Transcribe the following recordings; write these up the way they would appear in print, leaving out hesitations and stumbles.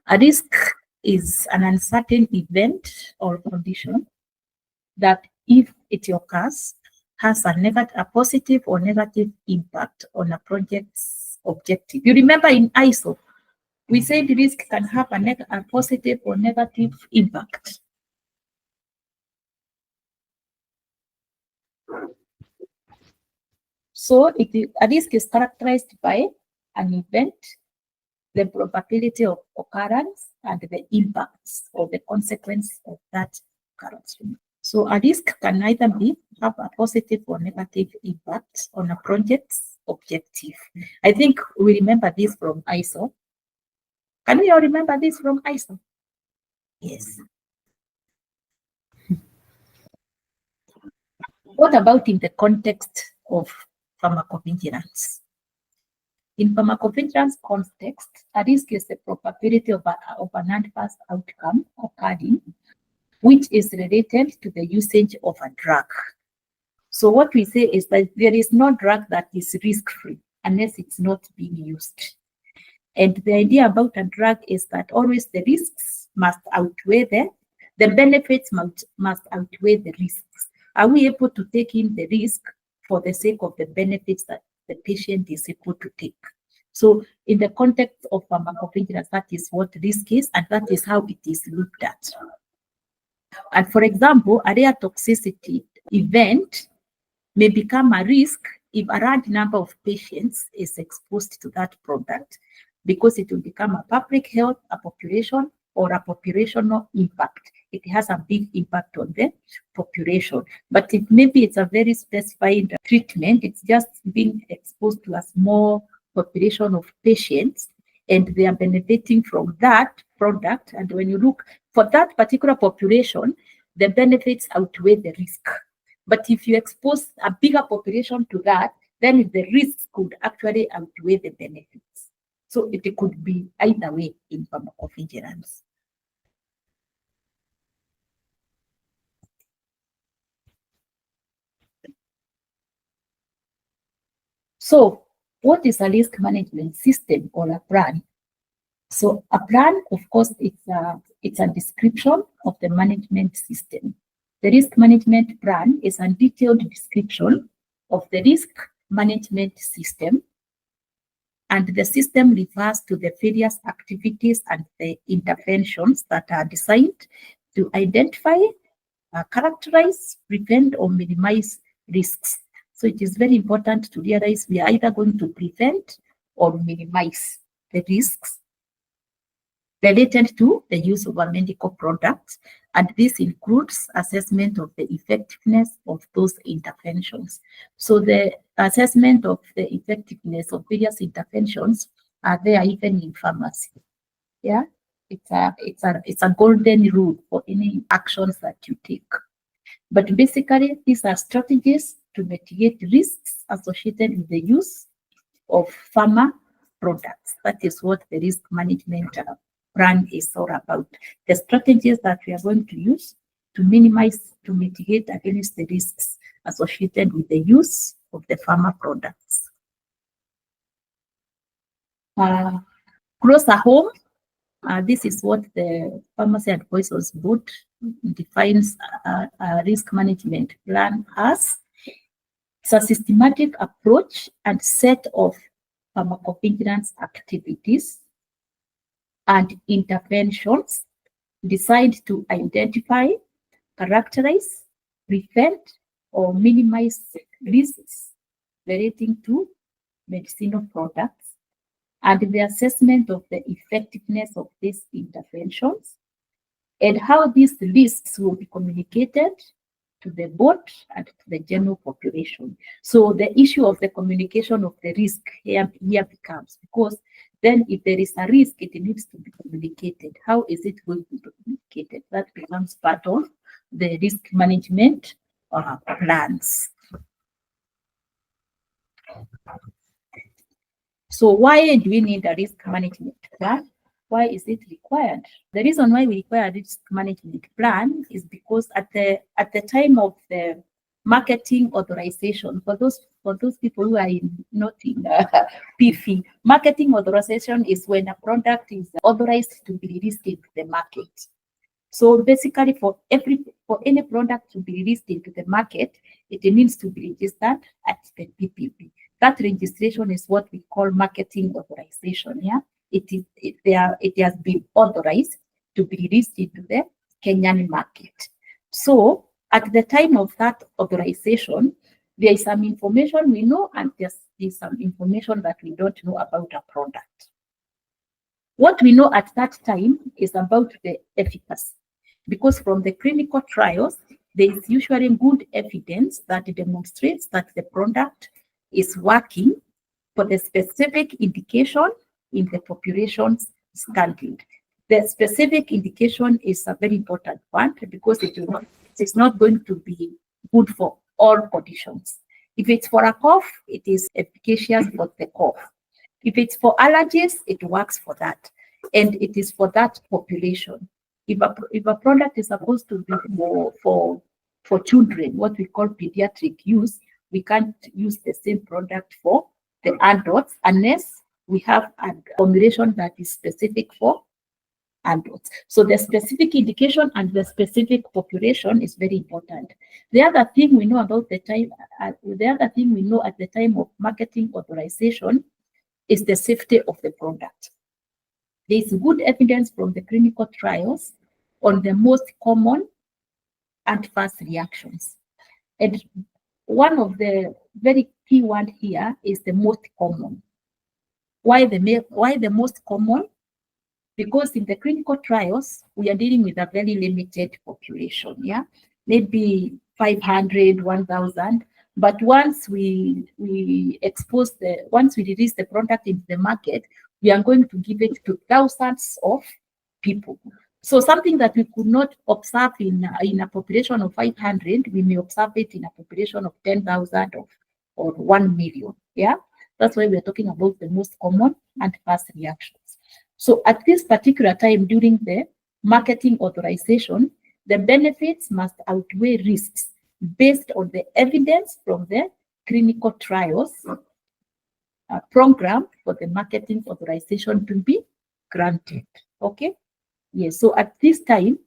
A risk is an uncertain event or condition that, if it occurs, has a positive or negative impact on a project's objective. You remember in ISO, we said risk can have a positive or negative impact. So a risk is characterized by an event, the probability of occurrence, and the impacts or the consequence of that occurrence. So a risk can either have a positive or negative impact on a project's objective. I think we remember this from ISO. Can we all remember this from ISO? Yes. What about in the context of pharmacovigilance? In pharmacovigilance context, a risk is the probability of an adverse outcome occurring, which is related to the usage of a drug. So what we say is that there is no drug that is risk-free unless it's not being used. And the idea about a drug is that always the risks must outweigh the benefits must outweigh the risks. Are we able to take in the risk for the sake of the benefits that the patient is able to take? So in the context of pharmacovigilance, that is what risk is, and that is how it is looked at. And for example, a rare toxicity event may become a risk if a large number of patients is exposed to that product, because it will become a public health, a population, or a populational impact. It has a big impact on the population. But if maybe it's a very specified treatment, it's just being exposed to a small population of patients, and they are benefiting from that product. And when you look for that particular population, the benefits outweigh the risk. But if you expose a bigger population to that, then the risks could actually outweigh the benefits. So it could be either way in pharmacovigilance. So what is a risk management system or a plan? So a plan, of course, it's a description of the management system. The risk management plan is a detailed description of the risk management system, and the system refers to the various activities and the interventions that are designed to identify, characterize, prevent, or minimize risks. So it is very important to realize we are either going to prevent or minimize the risks related to the use of a medical product, and this includes assessment of the effectiveness of those interventions. So the assessment of the effectiveness of various interventions are there even in pharmacy. Yeah, it's a golden rule for any actions that you take. But basically, these are strategies to mitigate risks associated with the use of pharma products. That is what the risk management plan is all about. The strategies that we are going to use to mitigate against the risks associated with the use of the pharma products. Closer home, this is what the Pharmacy and Poisons Board defines a risk management plan as. It's a systematic approach and set of pharmacovigilance activities and interventions designed to identify, characterize, prevent, or minimize risks relating to medicinal products, and the assessment of the effectiveness of these interventions, and how these risks will be communicated to the board and to the general population. So the issue of the communication of the risk here becomes, because then if there is a risk, it needs to be communicated. How is it going to be communicated? That becomes part of the risk management plans. So why do we need a risk management plan? Why is it required? The reason why we require a risk management plan is because at the time of the marketing authorization for those for those people who are not in PV, marketing authorization is when a product is authorized to be released into the market. So basically, for any product to be released into the market, it needs to be registered at the PPP. That registration is what we call marketing authorization. Yeah, it has been authorized to be released into the Kenyan market. So at the time of that authorization, there is some information we know, and there's some information that we don't know about a product. What we know at that time is about the efficacy, because from the clinical trials, there is usually good evidence that demonstrates that the product is working for the specific indication in the population's studied. The specific indication is a very important one, because it is not going to be good for all conditions. If it's for a cough, it is efficacious for the cough. If it's for allergies, it works for that, and it is for that population. If a product is supposed to be for children, what we call pediatric use, we can't use the same product for the adults unless we have a formulation that is specific for adults. So the specific indication and the specific population is very important. The other thing we know about at the time of marketing authorization is the safety of the product. There is good evidence from the clinical trials on the most common adverse reactions. And one of the very key one here is the most common. Why the most common? Because in the clinical trials, we are dealing with a very limited population, yeah? Maybe 500, 1,000. But once we release the product into the market, we are going to give it to thousands of people. So something that we could not observe in a population of 500, we may observe it in a population of 10,000 or 1 million, yeah? That's why we're talking about the most common adverse reactions. So at this particular time during the marketing authorization, the benefits must outweigh risks based on the evidence from the clinical trials program for the marketing authorization to be granted. Okay? Yes, so at this time,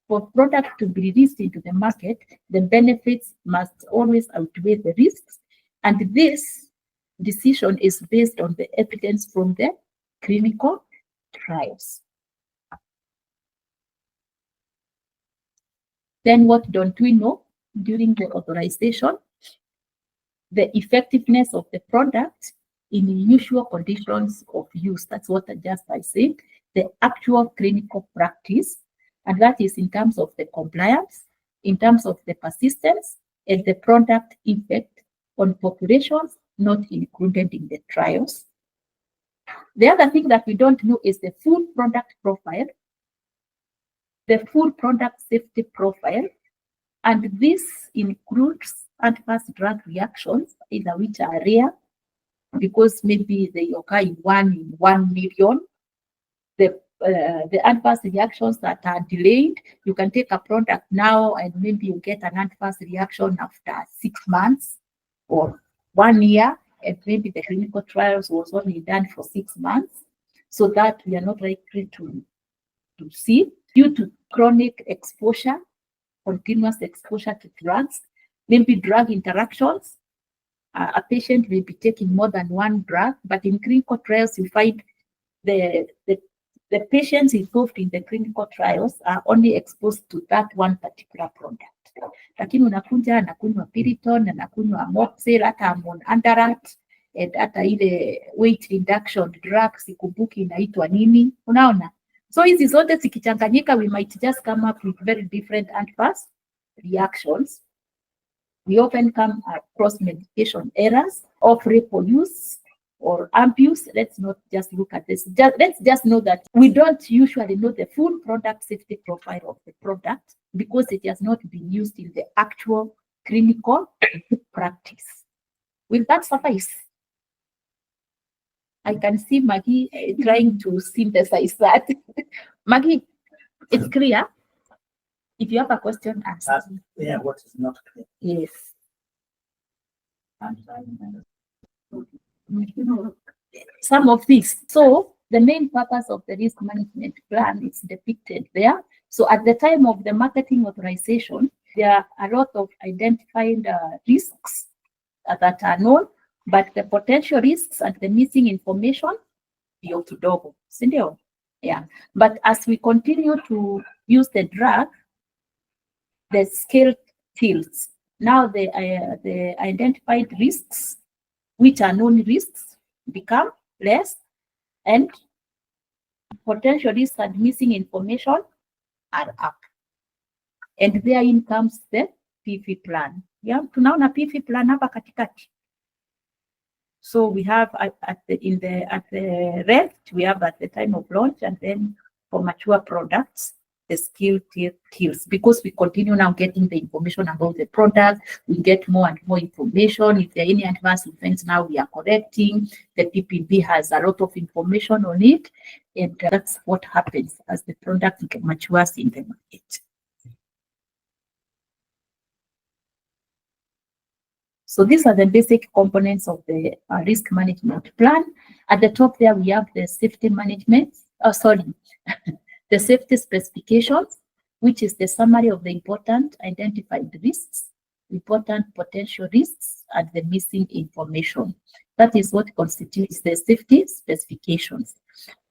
for product to be released into the market, the benefits must always outweigh the risks. And this decision is based on the evidence from the clinical trials. Then what don't we know during the authorization? The effectiveness of the product in usual conditions of use. That's what I said. The actual clinical practice, and that is in terms of the compliance, in terms of the persistence, and the product effect on populations not included in the trials. The other thing that we don't know is the full product profile, the full product safety profile, and this includes adverse drug reactions, either which are rare, because maybe they occur in 1 million. The adverse reactions that are delayed, you can take a product now and maybe you get an adverse reaction after 6 months or 1 year, and maybe the clinical trials was only done for 6 months, so that we are not likely to see due to chronic exposure, continuous exposure to drugs, maybe drug interactions. A patient may be taking more than one drug, but in clinical trials, you find the patients involved in the clinical trials are only exposed to that one particular product. Lakini unakuja anakunywa Piriton, anakunywa Moxil, hata Monandarat, and hata ile weight reduction drug sikumbuki inaitwa nini. Unaona? So hizi zote zikichanganyika, we might just come up with very different adverse reactions. We often come across medication errors, off-label use, or abuse. Let's not just look at this. Let's just know that we don't usually know the full product safety profile of the product because it has not been used in the actual clinical practice. Will that suffice? I can see Maggie trying to synthesize that. Maggie, it's clear? If you have a question, ask. Yeah, what is not clear? Yes. some of these. So the main purpose of the risk management plan is depicted there. So at the time of the marketing authorization, there are a lot of identified risks that are known, but the potential risks and the missing information, ndio kidogo, si ndio? Yeah. But as we continue to use the drug, the scale tilts. Now the identified risks, which are known risks, become less, and potential risks and missing information are up. And therein comes the PV plan. Yeah, tunaona PV plan hapa katikati. So we have at the left, we have at the time of launch, and then for mature products, the skill tilts, because we continue now getting the information about the product. We get more and more information. If there are any adverse events, now we are correcting. The PPB has a lot of information on it, and that's what happens as the product matures in the market. So these are the basic components of the risk management plan. At the top there, we have the safety management, the safety specifications, which is the summary of the important identified risks, important potential risks, and the missing information. That is what constitutes the safety specifications.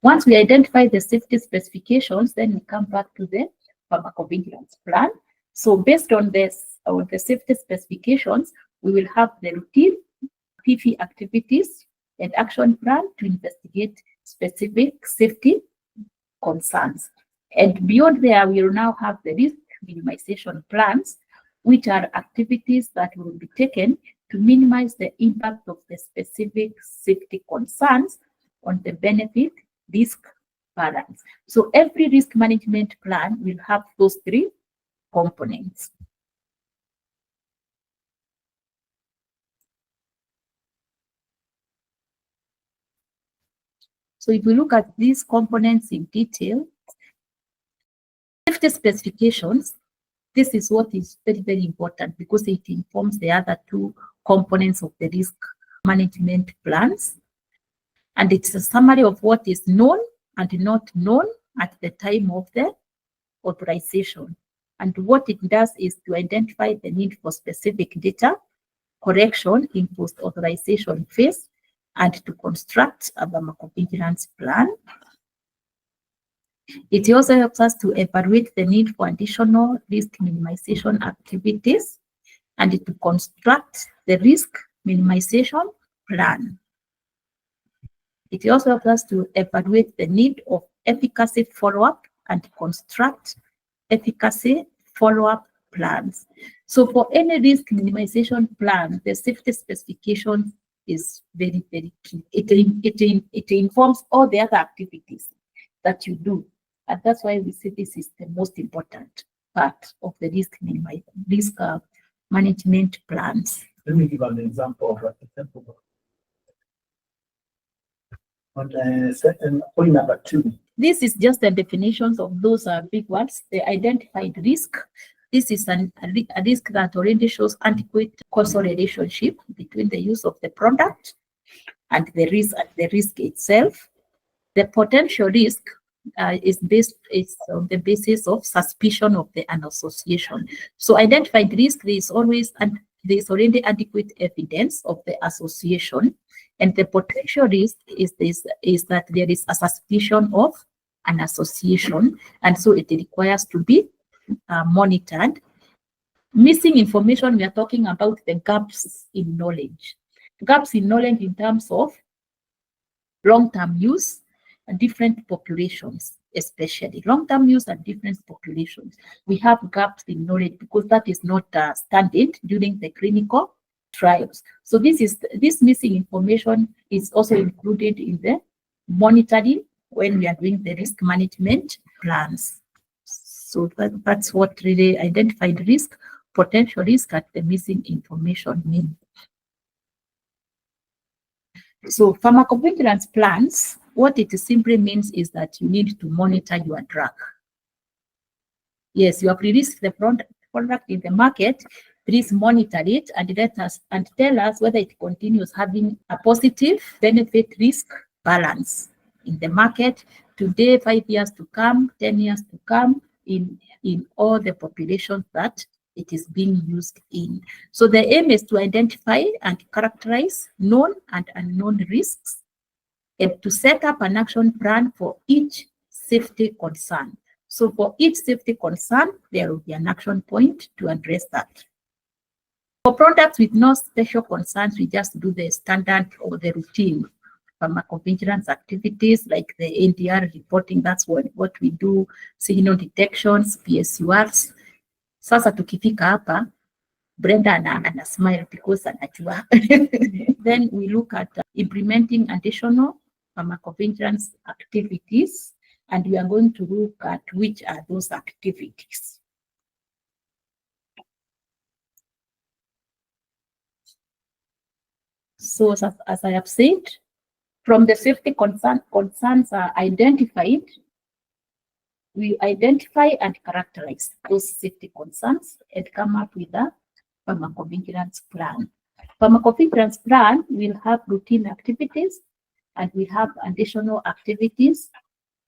Once we identify the safety specifications, then we come back to the pharmacovigilance plan. So based on this, on the safety specifications, we will have the routine PV activities and action plan to investigate specific safety concerns. And beyond there, we will now have the risk minimization plans, which are activities that will be taken to minimize the impact of the specific safety concerns on the benefit risk balance. So every risk management plan will have those three components. So if we look at these components in detail, safety specifications, this is what is very, very important because it informs the other two components of the risk management plans. And it's a summary of what is known and not known at the time of the authorization. And what it does is to identify the need for specific data correction in post-authorization phase, and to construct a pharmacovigilance plan. It also helps us to evaluate the need for additional risk minimization activities and to construct the risk minimization plan. It also helps us to evaluate the need of efficacy follow-up and construct efficacy follow-up plans. So for any risk minimization plan, the safety specification is very, very key. It informs all the other activities that you do. And that's why we say this is the most important part of the risk management plans. Let me give an example of a simple. On point number 2. This is just the definitions of those big words, the identified risk. This is a risk that already shows adequate causal relationship between the use of the product and the risk itself. The potential risk is on the basis of suspicion of an association. So identified risk, there is already adequate evidence of the association, and the potential risk is that there is a suspicion of an association, and so it requires to be monitored. Missing information, we are talking about the gaps in knowledge. Gaps in knowledge in terms of long-term use and different populations, especially long-term use and different populations. We have gaps in knowledge because that is not standard during the clinical trials. So this missing information is also included in the monitoring when we are doing the risk management plans. So that's what really identified risk, potential risk, and the missing information mean. So pharmacovigilance plans, what it simply means is that you need to monitor your drug. Yes, you have released the product in the market. please monitor it and tell us whether it continues having a positive benefit risk balance in the market today, 5 years to come, 10 years to come, in all the populations that it is being used in. So the aim is to identify and characterize known and unknown risks and to set up an action plan for each safety concern. So for each safety concern, there will be an action point to address that. For products with no special concerns, we just do the standard or the routine pharmacovigilance activities like the NDR reporting. That's what we do, signal detections, PSURs. Sasa tukifika hapa, Brenda ana smile because anajua. Then we look at implementing additional pharmacovigilance activities, and we are going to look at which are those activities. So as I have said, from the safety concerns are identified, we identify and characterize those safety concerns and come up with a pharmacovigilance plan. Pharmacovigilance plan will have routine activities, and we have additional activities,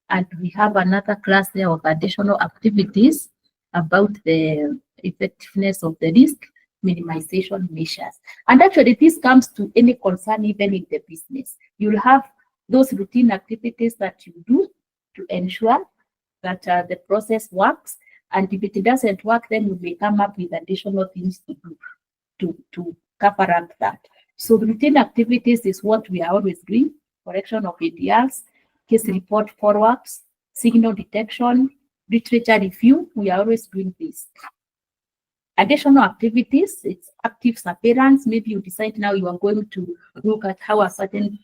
and we have another class there of additional activities about the effectiveness of the risk minimization measures. And actually, this comes to any concern, even in the business. You'll have those routine activities that you do to ensure that the process works. And if it doesn't work, then you may come up with additional things to do to cover up that. So the routine activities is what we are always doing: correction of ADRs, case report follow-ups, signal detection, literature review. We are always doing this. Additional activities, it's active surveillance. Maybe you decide now you are going to look at how a certain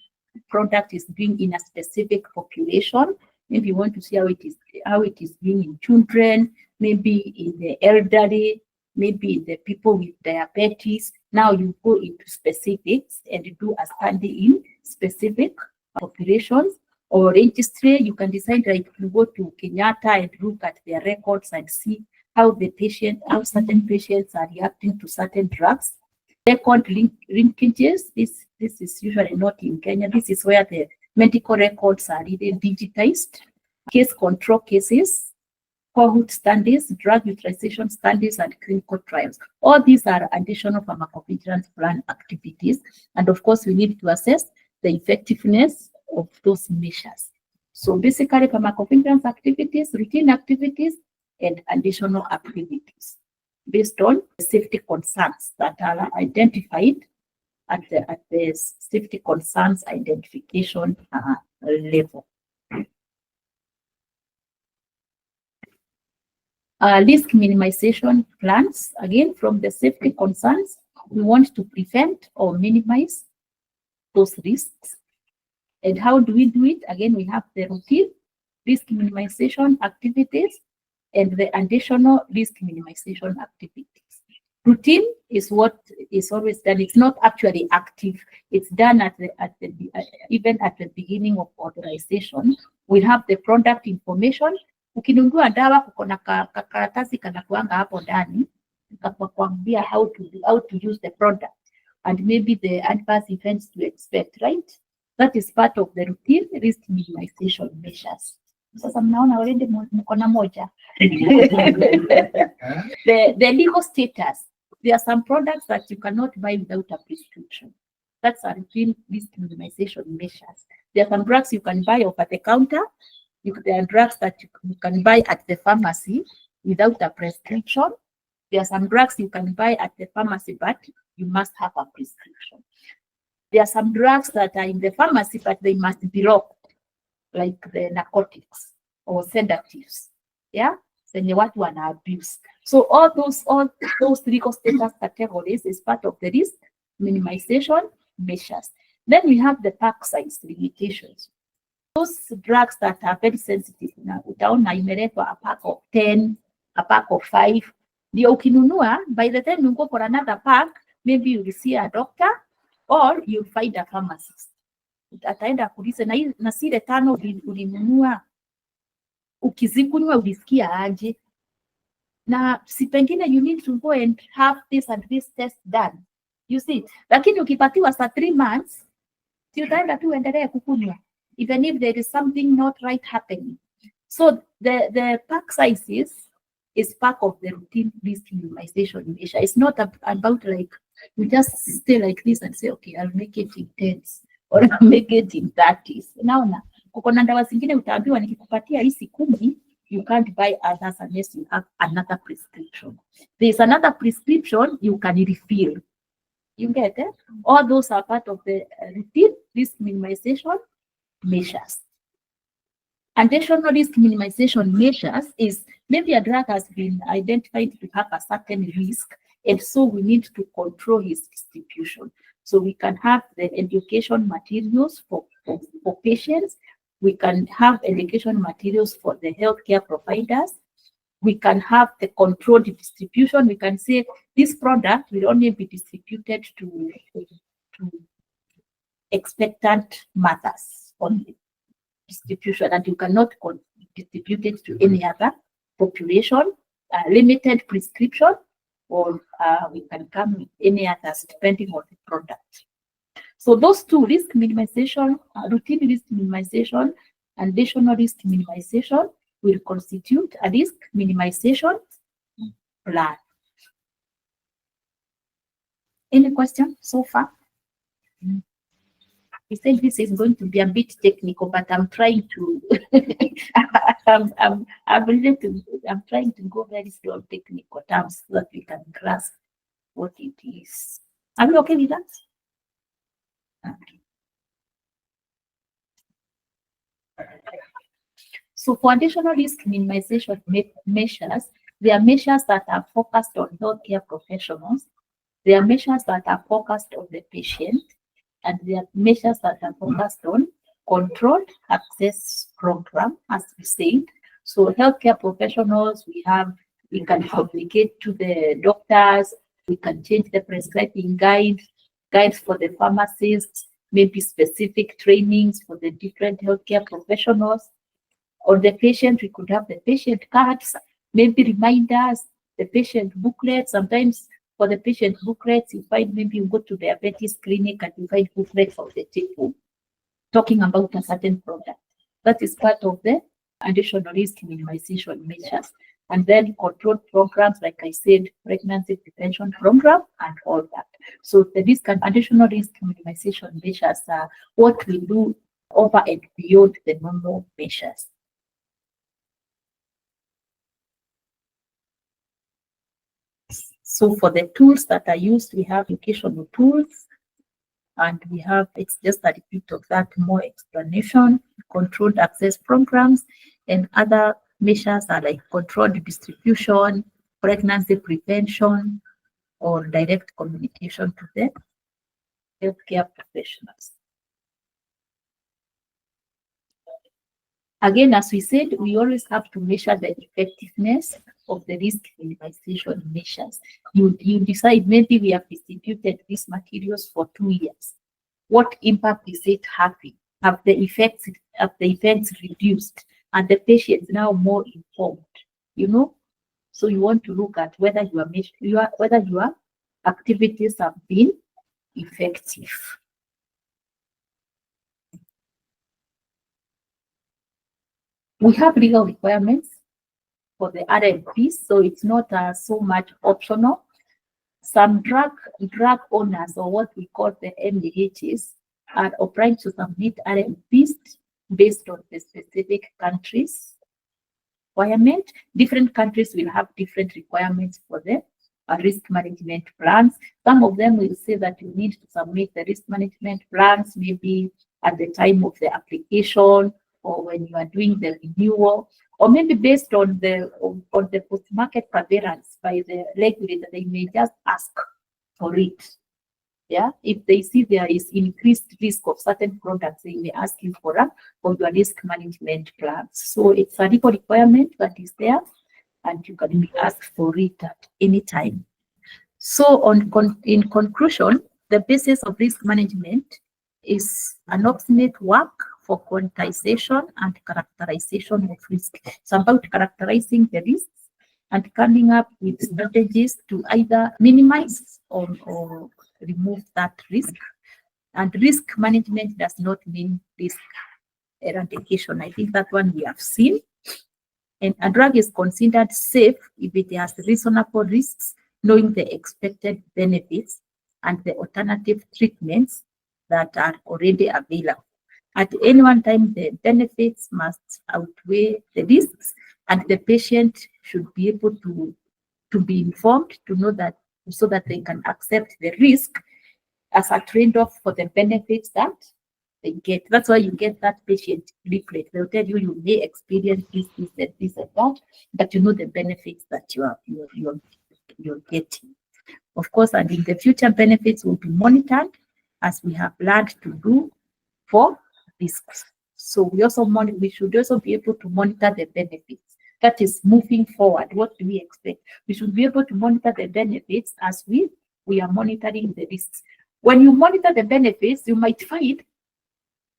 product is doing in a specific population. Maybe you want to see how it is doing in children, maybe in the elderly, maybe in the people with diabetes. Now you go into specifics and do a study in specific populations. Or registry, you can decide, like, you go to Kenyatta and look at their records and see how certain patients are reacting to certain drugs. Record linkages, this is usually not in Kenya. This is where the medical records are really digitized. Case control cases, cohort studies, drug utilization studies, and clinical trials. All these are additional pharmacovigilance plan activities. And of course, we need to assess the effectiveness of those measures. So basically, pharmacovigilance activities, routine activities, and additional activities based on safety concerns that are identified at the safety concerns identification level. Risk minimization plans, again, from the safety concerns, we want to prevent or minimize those risks. And how do we do it? Again, we have the routine risk minimization activities and the additional risk minimization activities. Routine is what is always done. It's not actually active. It's done even at the beginning of authorization. We have the product information. Ukinunua dawa kuko na karatasi kanakuanga hapo ndani kakwambia how to use the product and maybe the adverse events to expect, right? That is part of the routine risk minimization measures. Sasa mnaona already mko na moja. The legal status. There are some products that you cannot buy without a prescription. That's a routine risk minimization measures. There are some drugs you can buy off at the counter. There are drugs that you can buy at the pharmacy without a prescription. There are some drugs you can buy at the pharmacy, but you must have a prescription. There are some drugs that are in the pharmacy, but they must be locked, like the narcotics or sedatives. Yeah, zenye watu wana abuse. So all those legal status categories is part of the risk minimization measures. Then we have the pack size limitations. Those drugs that are very sensitive, na utaona imeletwa a pack of 10, a pack of 5. Ndio ukinunua, by the time you go for another pack, maybe you will see a doctor or you find a pharmacist. Ataenda kuuliza na zile 5 ulinunua, ukizikunywa ulisikia aje? na si pengine you need to go and have this and this test done, you see. Lakini ukipatiwa for 3 months, si utaenda tu endelee kukunywa, even if there is something not right happening. So the pack sizes is part of the routine risk minimization measure. It's not about like you just stay like this and say, okay, I'll make it in 10s or I'll make it in 30s. Unaona, kuko na dawa zingine utaambiwa nikikupatia hizi 10, you can't buy others unless you have another prescription. There's another prescription you can refill. You get it? All those are part of the routine risk minimization measures. Additional risk minimization measures is maybe a drug has been identified to have a certain risk, and so we need to control his distribution. So we can have the education materials for patients. We can have education materials for the healthcare providers. We can have the controlled distribution. We can say this product will only be distributed to expectant mothers only. Distribution, and you cannot distribute it to any other population, limited prescription, or we can come with any others depending on the product. So those two, risk minimization, routine risk minimization, and additional risk minimization, will constitute a risk minimization plan. Any question so far? He said this is going to be a bit technical, but I'm trying to I'm trying to go very slow technical terms so that we can grasp what it is. Are you okay with that? Okay. So for additional risk minimization measures, there are measures that are focused on healthcare professionals. There are measures that are focused on the patient, and there are measures that are focused on controlled access program, as we said. So healthcare professionals, we can communicate to the doctors, we can change the prescribing guides for the pharmacists, maybe specific trainings for the different healthcare professionals. Or the patient, we could have the patient cards, maybe reminders, the patient booklet. Sometimes for the patient booklets, you find maybe you go to the diabetes clinic and you find booklets of the table talking about a certain product. That is part of the additional risk minimization measures. And then controlled programs, like I said, pregnancy prevention program and all that. So the risk and additional risk minimization measures are what we do over and beyond the normal measures. So for the tools that are used, we have educational tools, and we have, it's just a repeat of that, more explanation, controlled access programs, and other measures are like controlled distribution, pregnancy prevention, or direct communication to the healthcare professionals. Again, as we said, we always have to measure the effectiveness of the risk minimization measures. You decide, maybe we have distributed these materials for 2 years. What impact is it having? Have the effects reduced? And the patient now more informed, you know? So you want to look at whether whether your activities have been effective. We have legal requirements for the RMPs, so it's not so much optional. Some drug owners, or what we call the MDHs, are obliged to submit RMPs based on the specific country's requirement. Different countries will have different requirements for the risk management plans. Some of them will say that you need to submit the risk management plans maybe at the time of the application, or when you are doing the renewal, or maybe based on the post-market surveillance by the regulator. They may just ask for it. Yeah, if they see there is increased risk of certain products, they may ask you for your risk management plans. So it's a legal requirement that is there, and you can be asked for it at any time. So in conclusion, the basis of risk management is an optimate work for quantization and characterization of risk. It's about characterizing the risks and coming up with strategies to either minimize or remove that risk. And risk management does not mean risk eradication. I think that one we have seen. And a drug is considered safe if it has reasonable risks, knowing the expected benefits and the alternative treatments that are already available. At any one time, the benefits must outweigh the risks, and the patient should be able to be informed to know that, so that they can accept the risk as a trade-off for the benefits that they get. That's why you get that patient leaflet. They'll tell you you may experience this, and that, but you know the benefits that you're getting. Of course, and in the future, benefits will be monitored as we have learned to do for risks. So we should also be able to monitor the benefits. That is moving forward. What do we expect? We should be able to monitor the benefits as we are monitoring the risks. When you monitor the benefits, you might find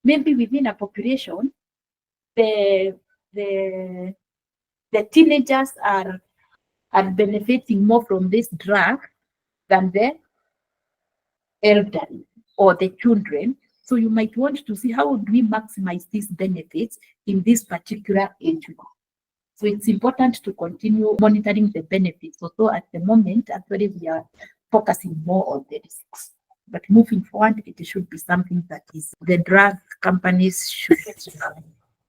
maybe within a population, the teenagers are benefiting more from this drug than the elderly or the children. So you might want to see how do we maximize these benefits in this particular age group. So it's important to continue monitoring the benefits. Although at the moment, actually, we are focusing more on the risks. But moving forward, it should be something that is the drug companies should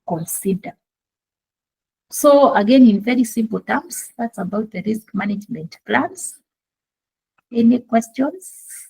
consider. So again, in very simple terms, that's about the risk management plans. Any questions?